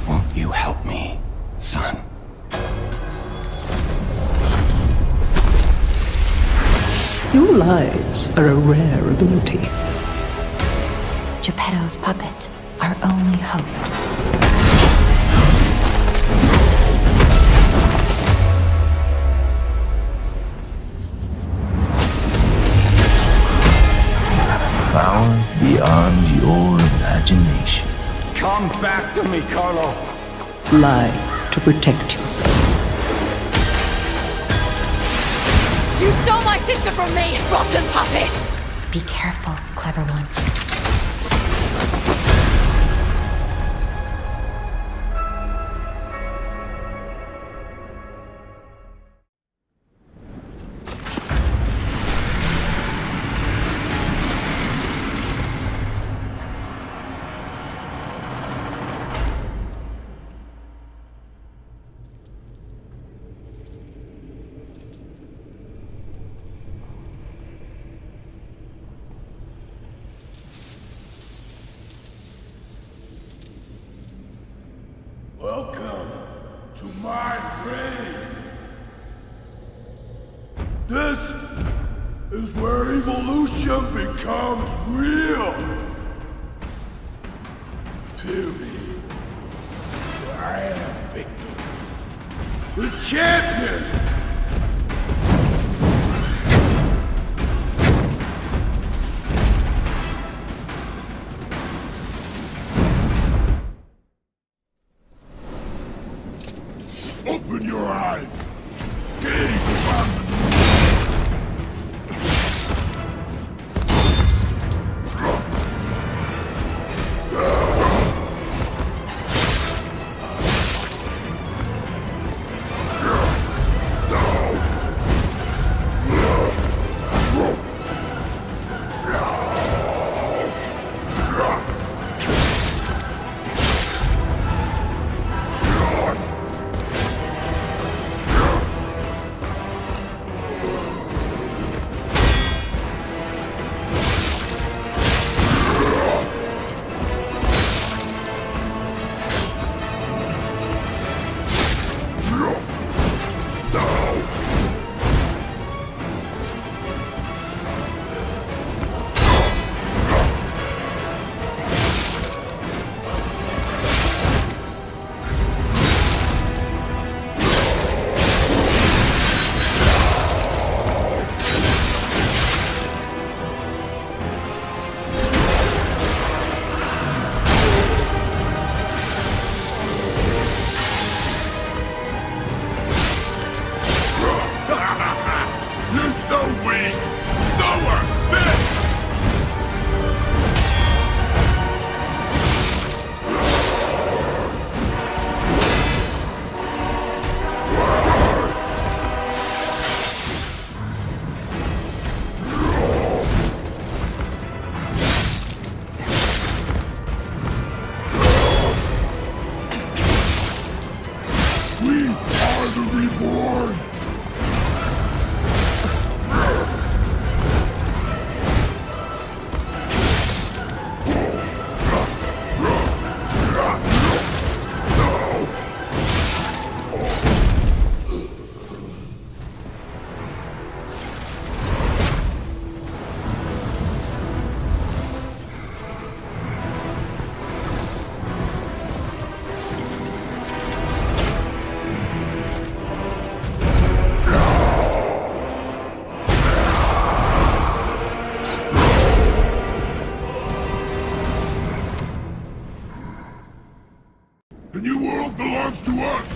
Won't you help me, son? Your lies are a rare ability. Geppetto's puppet, our only hope. Power beyond your imagination. Come back to me, Carlo. Lie to protect yourself. You stole my sister from me, rotten puppets! Be careful, clever one. Welcome to my grave. This is where evolution becomes real. Fear me, for I am Victor, the champion. Open your eyes! Gaze upon the You're so weak! So are this! We are the reborn! The new world belongs to us!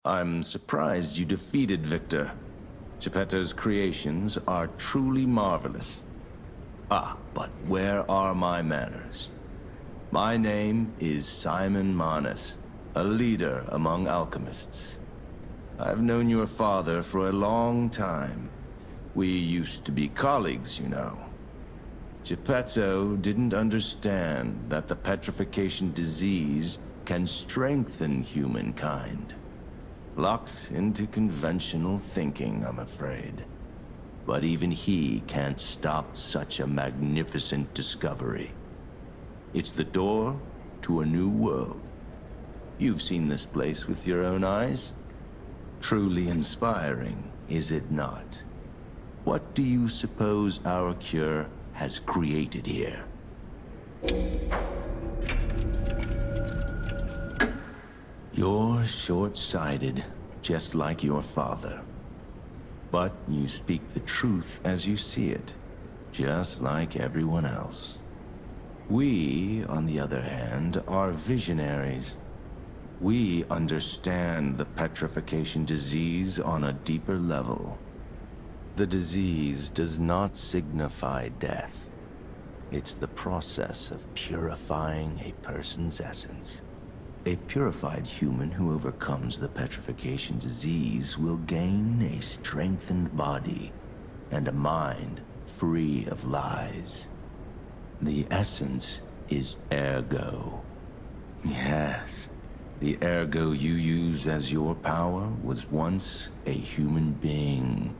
I'm surprised you defeated Victor. Geppetto's creations are truly marvelous. Ah, but where are my manners? My name is Simon Manus, a leader among alchemists. I've known your father for a long time. We used to be colleagues, you know. Geppetto didn't understand that the petrification disease can strengthen humankind. Locked into conventional thinking, I'm afraid. But even he can't stop such a magnificent discovery. It's the door to a new world. You've seen this place with your own eyes. Truly inspiring, is it not? What do you suppose our cure has created here? You're short-sighted, just like your father. But you speak the truth as you see it, just like everyone else. We, on the other hand, are visionaries. We understand the petrification disease on a deeper level. The disease does not signify death. It's the process of purifying a person's essence. A purified human who overcomes the petrification disease will gain a strengthened body and a mind free of lies. The essence is ergo. Yes, the ergo you use as your power was once a human being.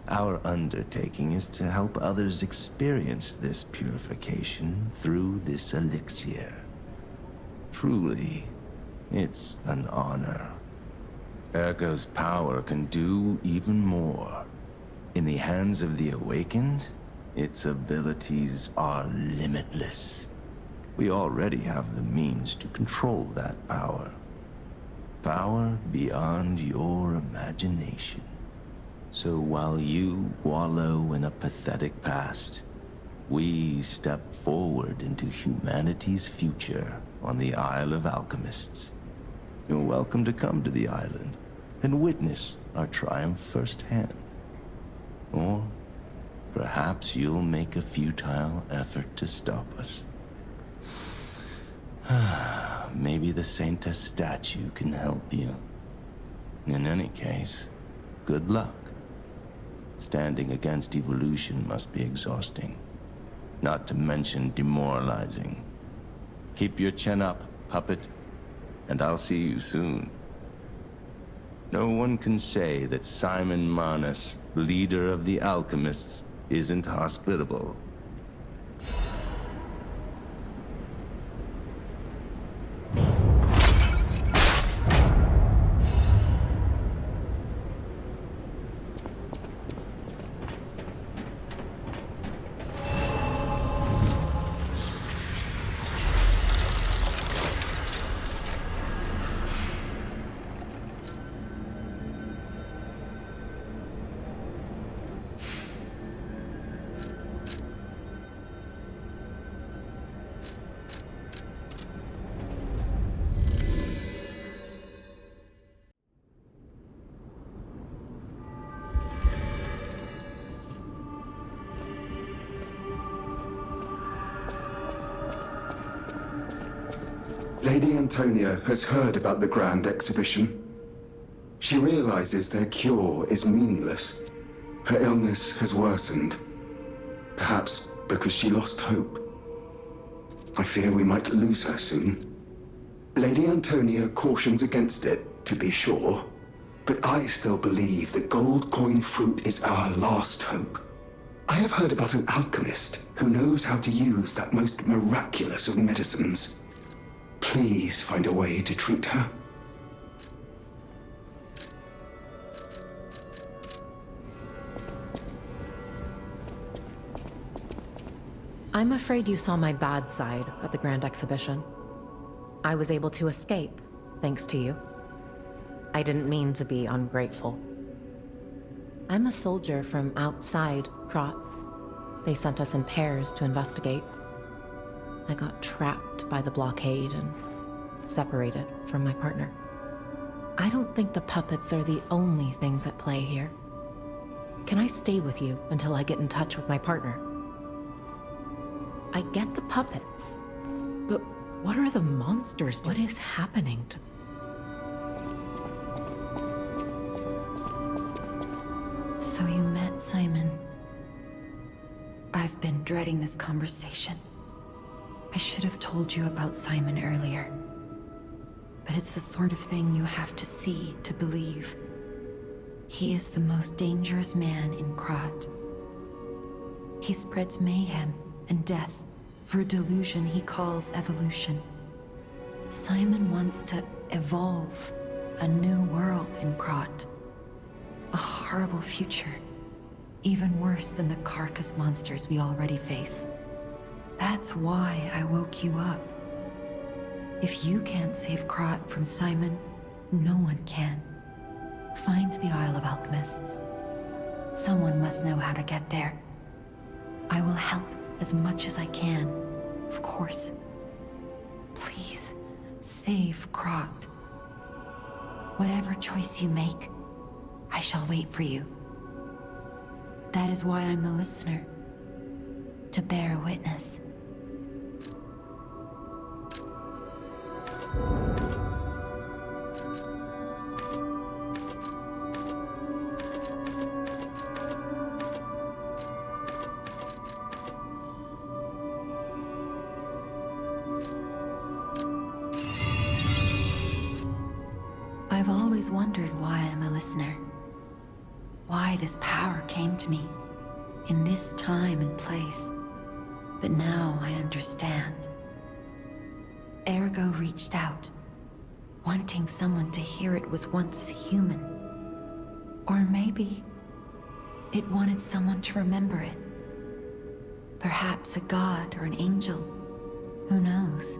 Our undertaking is to help others experience this purification through this elixir. Truly, it's an honor. Ergo's power can do even more. In the hands of the awakened, its abilities are limitless. We already have the means to control that power. Power beyond your imagination. So while you wallow in a pathetic past, we step forward into humanity's future on the Isle of Alchemists. You're welcome to come to the island and witness our triumph firsthand. Or perhaps you'll make a futile effort to stop us. Maybe the Saintess statue can help you. In any case, good luck. Standing against evolution must be exhausting, not to mention demoralizing. Keep your chin up, puppet, and I'll see you soon. No one can say that Simon Manus, leader of the alchemists, isn't hospitable. Lady Antonia has heard about the Grand Exhibition. She realizes their cure is meaningless. Her illness has worsened. Perhaps because she lost hope. I fear we might lose her soon. Lady Antonia cautions against it, to be sure. But I still believe the gold coin fruit is our last hope. I have heard about an alchemist who knows how to use that most miraculous of medicines. Please find a way to treat her. I'm afraid you saw my bad side at the Grand Exhibition. I was able to escape, thanks to you. I didn't mean to be ungrateful. I'm a soldier from outside Krat. They sent us in pairs to investigate. I got trapped by the blockade and separated from my partner. I don't think the puppets are the only things at play here. Can I stay with you until I get in touch with my partner? I get the puppets, but what are the monsters doing? What is happening to... So you met Simon. I've been dreading this conversation. I should have told you about Simon earlier. But it's the sort of thing you have to see to believe. He is the most dangerous man in Krat. He spreads mayhem and death for a delusion he calls evolution. Simon wants to evolve a new world in Krat. A horrible future, even worse than the carcass monsters we already face. That's why I woke you up. If you can't save Krat from Simon, no one can. Find the Isle of Alchemists. Someone must know how to get there. I will help as much as I can, of course. Please, save Krat. Whatever choice you make, I shall wait for you. That is why I'm the listener, to bear witness. I've always wondered why I'm a listener. Why this power came to me, in this time and place. But now I understand. Ergo reached out, wanting someone to hear it was once human. Or maybe it wanted someone to remember it. Perhaps a god or an angel. Who knows?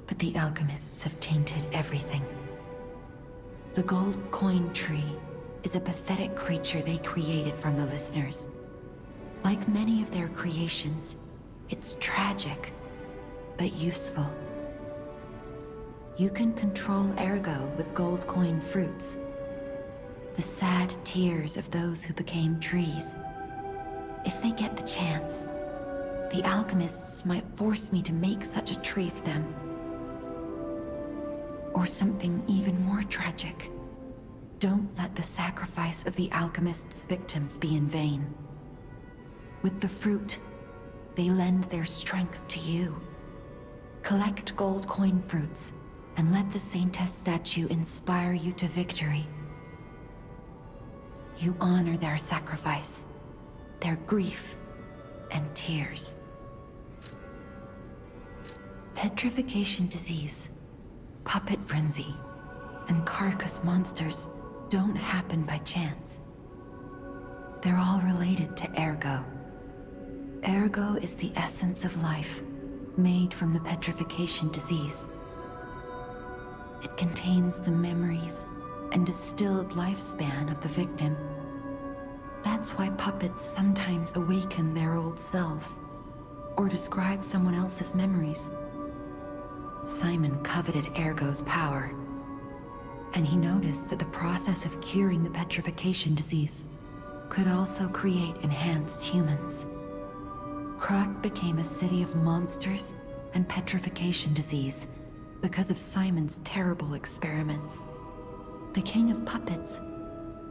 But the alchemists have tainted everything. The gold coin tree is a pathetic creature they created from the listeners. Like many of their creations, it's tragic, but useful. You can control Ergo with gold coin fruits. The sad tears of those who became trees. If they get the chance, the alchemists might force me to make such a tree for them. Or something even more tragic. Don't let the sacrifice of the alchemists' victims be in vain. With the fruit, they lend their strength to you. Collect gold coin fruits, and let the Saintess statue inspire you to victory. You honor their sacrifice, their grief, and tears. Petrification disease, puppet frenzy, and carcass monsters don't happen by chance. They're all related to Ergo. Ergo is the essence of life, made from the petrification disease. It contains the memories and distilled lifespan of the victim. That's why puppets sometimes awaken their old selves, or describe someone else's memories. Simon coveted Ergo's power, and he noticed that the process of curing the petrification disease could also create enhanced humans. Krat became a city of monsters and petrification disease because of Simon's terrible experiments. The King of Puppets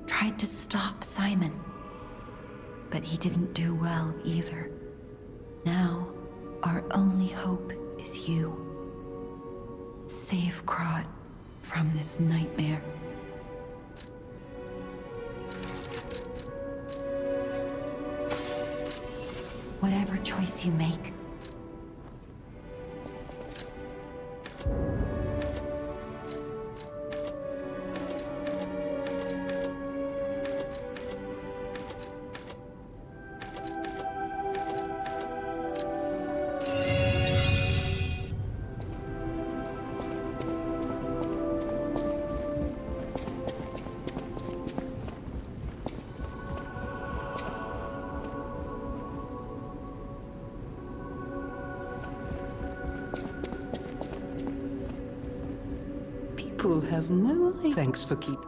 tried to stop Simon, but he didn't do well either. Now, our only hope is you. Save Krat from this nightmare. Whatever choice you make, People have no idea. Thanks for keeping.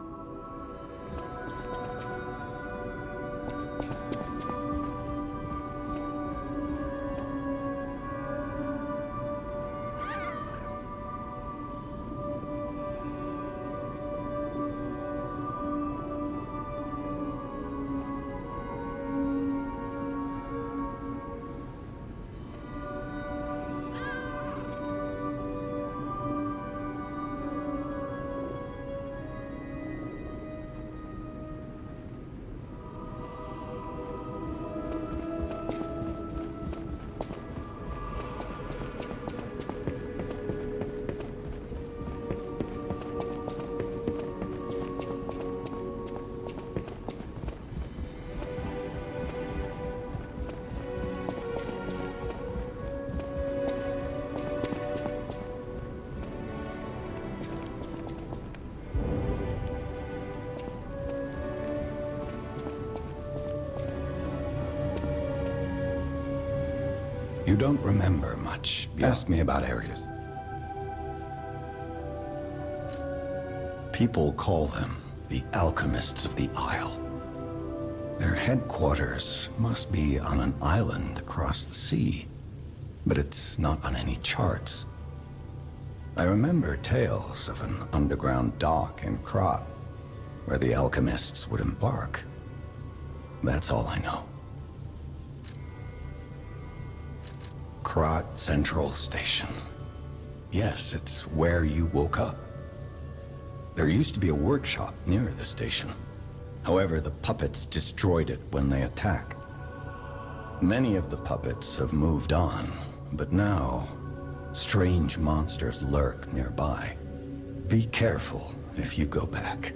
You don't remember much. You asked me about areas. People call them the alchemists of the Isle. Their headquarters must be on an island across the sea, but it's not on any charts. I remember tales of an underground dock in Krat, where the alchemists would embark. That's all I know. Krat Central Station. Yes, it's where you woke up. There used to be a workshop near the station. However, the puppets destroyed it when they attacked. Many of the puppets have moved on, but now, strange monsters lurk nearby. Be careful if you go back.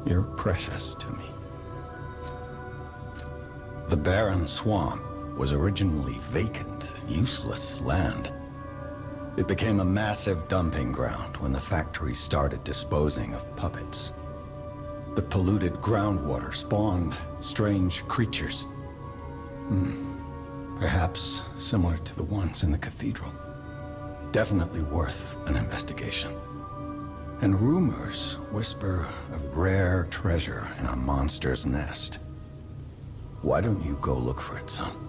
You're precious to me. The barren swamp was originally vacant, useless land. It became a massive dumping ground when the factory started disposing of puppets. The polluted groundwater spawned strange creatures. Perhaps similar to the ones in the cathedral. Definitely worth an investigation. And rumors whisper of rare treasure in a monster's nest. Why don't you go look for it, son?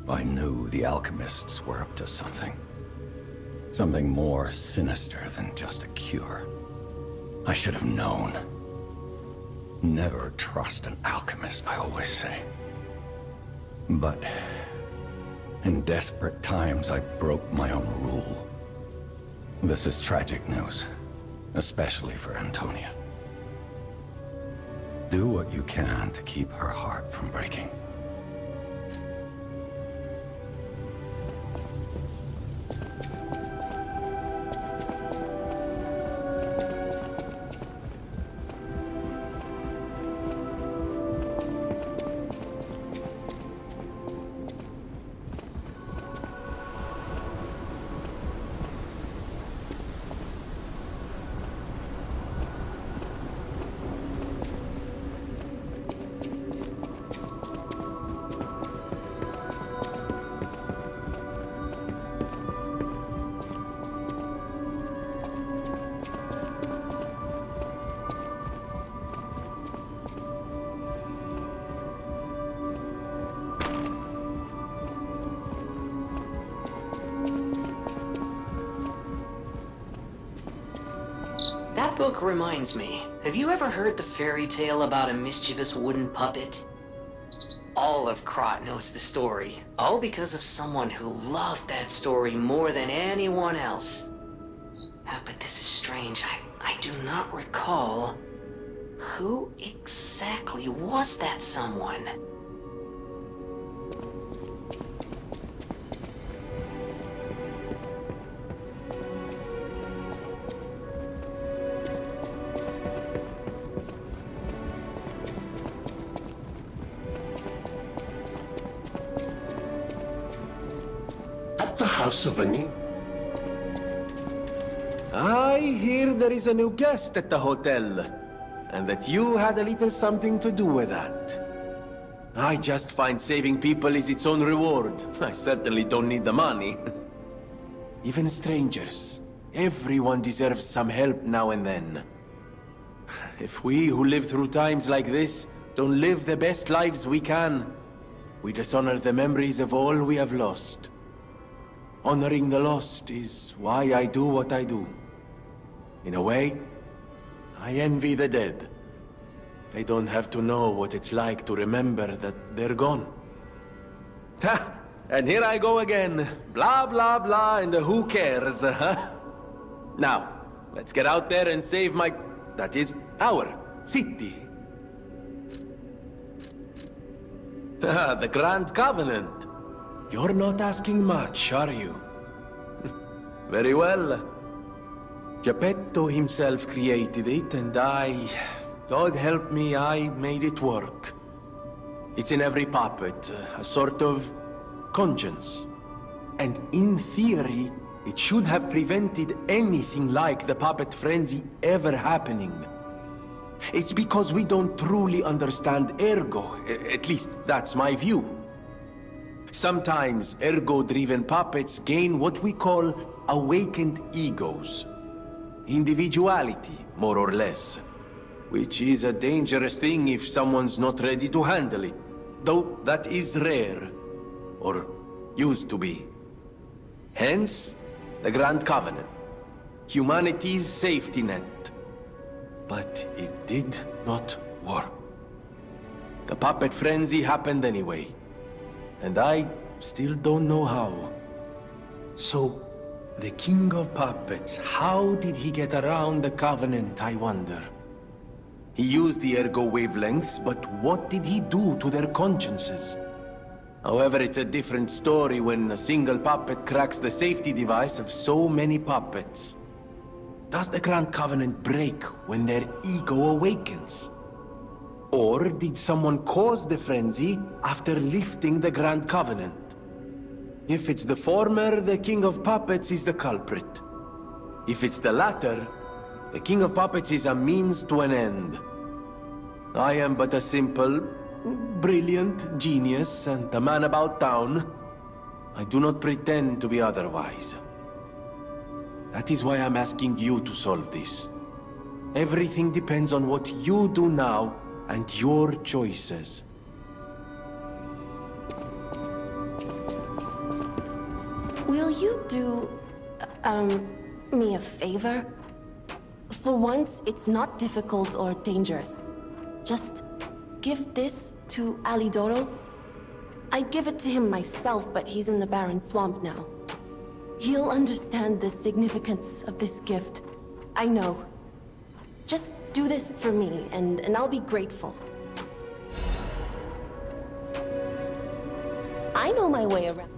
I knew the alchemists were up to something. Something more sinister than just a cure. I should have known. Never trust an alchemist, I always say. But in desperate times, I broke my own rule. This is tragic news, especially for Antonia. Do what you can to keep her heart from breaking. That book reminds me. Have you ever heard the fairy tale about a mischievous wooden puppet? All of Krat knows the story, all because of someone who loved that story more than anyone else. But this is strange. I do not recall. Who exactly was that someone? The House of Any? I hear there is a new guest at the hotel, and that you had a little something to do with that. I just find saving people is its own reward. I certainly don't need the money. Even strangers. Everyone deserves some help now and then. If we who live through times like this don't live the best lives we can, we dishonor the memories of all we have lost. Honoring the lost is why I do what I do. In a way, I envy the dead. They don't have to know what it's like to remember that they're gone. Ha! And here I go again. Blah, blah, blah, and who cares, huh? Now, let's get out there and save my... that is, our city. The Grand Covenant. You're not asking much, are you? Very well. Geppetto himself created it, and God help me, I made it work. It's in every puppet, a sort of conscience. And in theory, it should have prevented anything like the puppet frenzy ever happening. It's because we don't truly understand ergo, at least that's my view. Sometimes ergo-driven puppets gain what we call awakened egos. Individuality, more or less. Which is a dangerous thing if someone's not ready to handle it. Though that is rare. Or used to be. Hence, the Grand Covenant. Humanity's safety net. But it did not work. The puppet frenzy happened anyway. And I still don't know how. So, the King of Puppets, how did he get around the Covenant, I wonder? He used the ergo wavelengths, but what did he do to their consciences? However, it's a different story when a single puppet cracks the safety device of so many puppets. Does the Grand Covenant break when their ego awakens? Or did someone cause the frenzy after lifting the Grand Covenant? If it's the former, the King of Puppets is the culprit. If it's the latter, the King of Puppets is a means to an end. I am but a simple, brilliant genius and a man about town. I do not pretend to be otherwise. That is why I'm asking you to solve this. Everything depends on what you do now and your choices. Will you do, me a favor? For once, it's not difficult or dangerous. Just give this to Alidoro. I'd give it to him myself, but he's in the Barren Swamp now. He'll understand the significance of this gift. I know. Just do this for me, and I'll be grateful. I know my way around.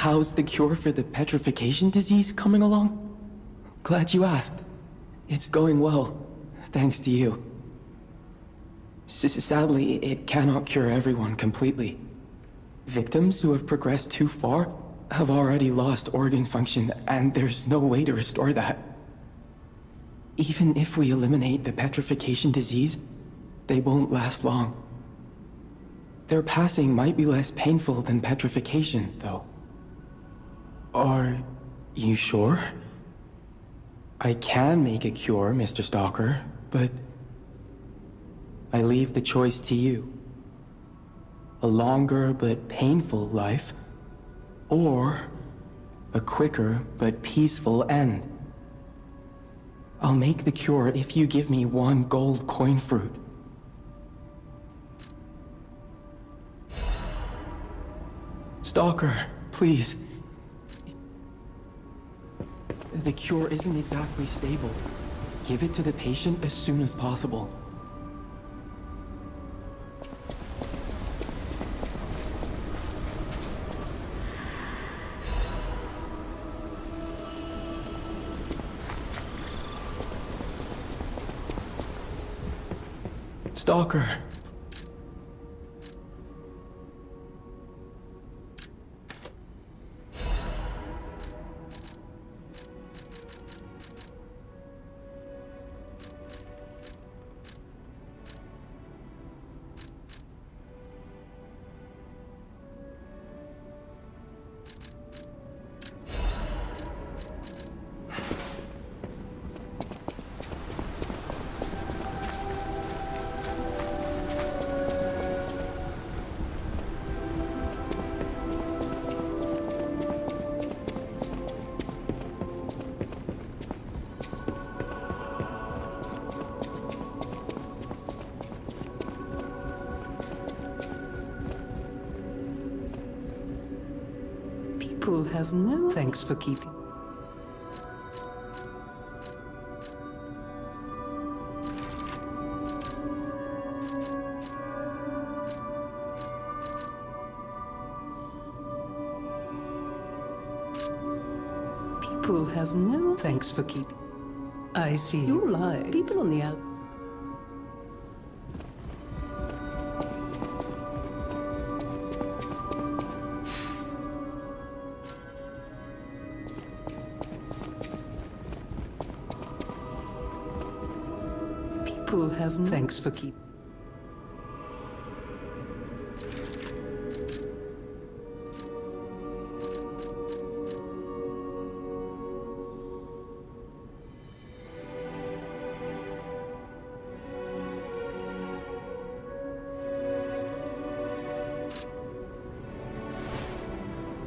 How's the cure for the petrification disease coming along? Glad you asked. It's going well, thanks to you. Sadly, it cannot cure everyone completely. Victims who have progressed too far have already lost organ function, and there's no way to restore that. Even if we eliminate the petrification disease, they won't last long. Their passing might be less painful than petrification, though. Are you sure? I can make a cure, Mr. Stalker, but I leave the choice to you. A longer but painful life, or a quicker but peaceful end. I'll make the cure if you give me one gold coin fruit. Stalker, please. The cure isn't exactly stable. Give it to the patient as soon as possible. Stalker. People have no thanks for keeping. People have no thanks for keeping. I see. You lie. People on the out. People have no thanks for keeping.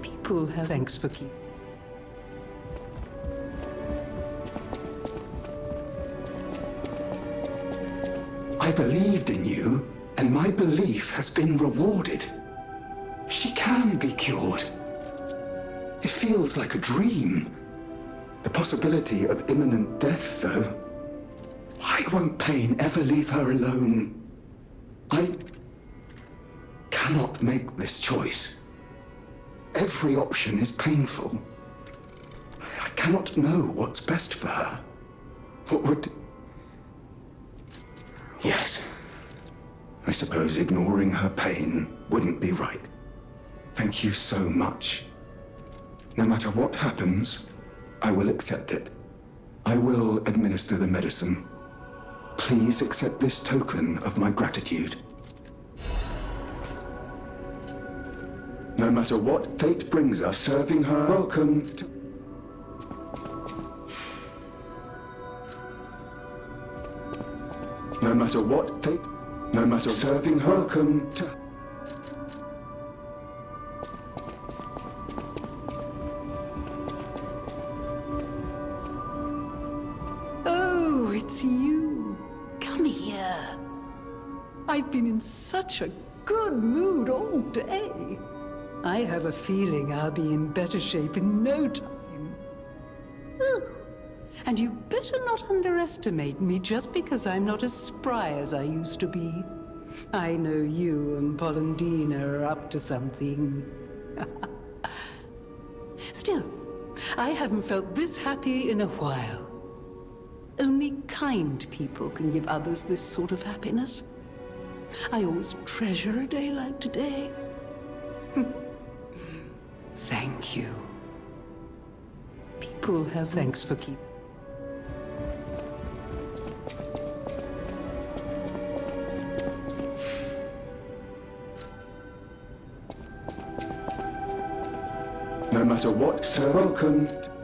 People have thanks for keeping. I believed in you, and my belief has been rewarded. She can be cured. It feels like a dream. The possibility of imminent death, though. Why won't pain ever leave her alone? I cannot make this choice. Every option is painful. I cannot know what's best for her. What would... Yes. I suppose ignoring her pain wouldn't be right. Thank you so much. No matter what happens, I will accept it. I will administer the medicine. Please accept this token of my gratitude. No matter what fate brings us, serving her, welcome to... No matter what fate, no matter serving her, welcome to... Oh, it's you. Come here. I've been in such a good mood all day. I have a feeling I'll be in better shape in no time. Oh. And you better not underestimate me just because I'm not as spry as I used to be. I know you and Polendina are up to something. Still, I haven't felt this happy in a while. Only kind people can give others this sort of happiness. I always treasure a day like today. Thank you. People have thanks for keeping. No matter what, sir, welcome to...